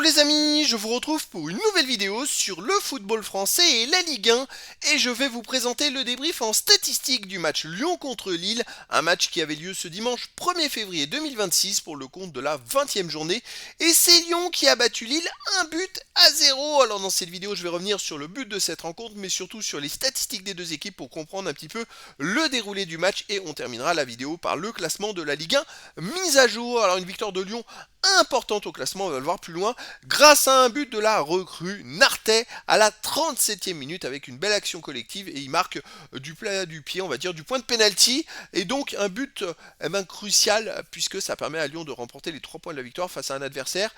les amis, je vous retrouve pour une nouvelle vidéo sur le football français et la Ligue 1 et je vais vous présenter le débrief en statistique du match Lyon contre Lille, un match qui avait lieu ce dimanche 1er février 2026 pour le compte de la 20e journée et c'est Lyon qui a battu Lille 1-0. Alors dans cette vidéo je vais revenir sur le but de cette rencontre mais surtout sur les statistiques des deux équipes pour comprendre un petit peu le déroulé du match et on terminera la vidéo par le classement de la Ligue 1 mise à jour. Alors une victoire de Lyon importante au classement, on va le voir plus loin, grâce à un but de la recrue Nartais à la 37e minute avec une belle action collective et il marque du pied, on va dire, du point de pénalty et donc un but crucial puisque ça permet à Lyon de remporter les 3 points de la victoire face à un adversaire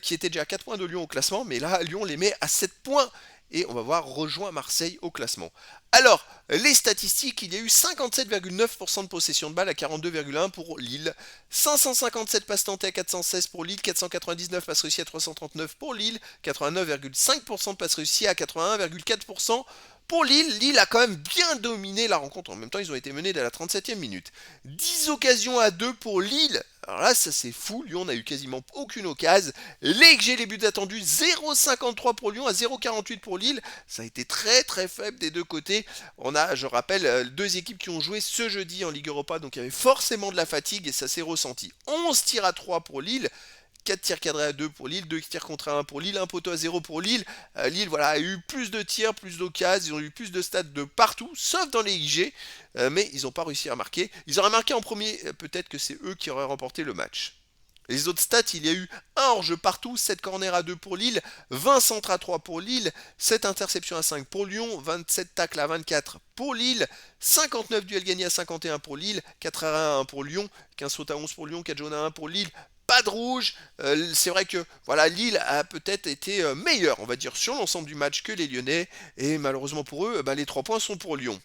qui était déjà à 4 points de Lyon au classement, mais là Lyon les met à 7 points et on va voir rejoint Marseille au classement. Alors, les statistiques, il y a eu 57,9% de possession de balle à 42,1 pour Lille, 557 passes tentées à 416 pour Lille, 499 passes réussies à 339 pour Lille, 89,5% de passes réussies à 81,4% pour Lille. Lille a quand même bien dominé la rencontre. En même temps, ils ont été menés dès la 37e minute. 10 occasions à 2 pour Lille. Alors là, ça c'est fou. Lyon n'a eu quasiment aucune occasion. Les XG, les buts attendus, 0,53 pour Lyon à 0,48 pour Lille. Ça a été très très faible des deux côtés. On a, je rappelle, deux équipes qui ont joué ce jeudi en Ligue Europa. Donc il y avait forcément de la fatigue et ça s'est ressenti. 11 tirs à 3 pour Lille. 4 tirs cadrés à 2 pour Lille, 2 tirs contre 1 pour Lille, 1 poteau à 0 pour Lille. Lille voilà, a eu plus de tirs, plus d'occasions, ils ont eu plus de stats de partout, sauf dans les IG, mais ils n'ont pas réussi à marquer. Ils auraient marqué en premier, peut-être que c'est eux qui auraient remporté le match. Les autres stats, il y a eu 1 hors-jeu partout, 7 corners à 2 pour Lille, 20 centres à 3 pour Lille, 7 interceptions à 5 pour Lyon, 27 tacles à 24 pour Lille, 59 duels gagnés à 51 pour Lille, 4 arrêts à 1 pour Lyon, 15 fautes à 11 pour Lyon, 4 jaunes à 1 pour Lille, pas de rouge. C'est vrai que voilà, Lille a peut-être été meilleur, on va dire, sur l'ensemble du match que les Lyonnais. Et malheureusement pour eux, les 3 points sont pour Lyon.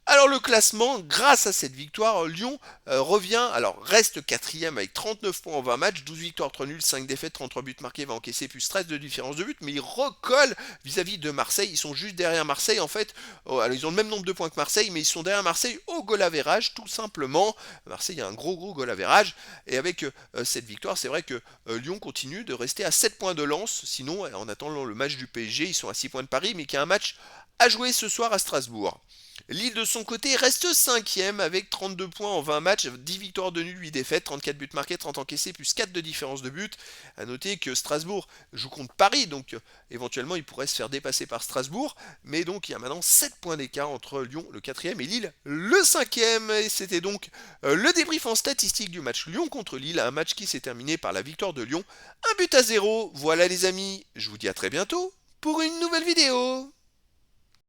Alors le classement, grâce à cette victoire, Lyon reste quatrième avec 39 points en 20 matchs, 12 victoires, 3 nuls, 5 défaites, 33 buts marqués, va encaisser plus 13 de différence de but, mais ils recollent vis-à-vis de Marseille, ils sont juste derrière Marseille en fait. Alors ils ont le même nombre de points que Marseille, mais ils sont derrière Marseille au goal average tout simplement. Marseille a un gros goal average, et avec cette victoire, c'est vrai que Lyon continue de rester à 7 points de lance, sinon en attendant le match du PSG, ils sont à 6 points de Paris, mais qui a un match à jouer ce soir à Strasbourg. Lille de son côté reste 5ème avec 32 points en 20 matchs, 10 victoires de nul, 8 défaites, 34 buts marqués, 30 encaissés, plus 4 de différence de but. A noter que Strasbourg joue contre Paris, donc éventuellement il pourrait se faire dépasser par Strasbourg, mais donc il y a maintenant 7 points d'écart entre Lyon le 4ème et Lille le 5ème. Et c'était donc le débrief en statistique du match Lyon contre Lille, un match qui s'est terminé par la victoire de Lyon, 1 but à 0. Voilà les amis, je vous dis à très bientôt pour une nouvelle vidéo.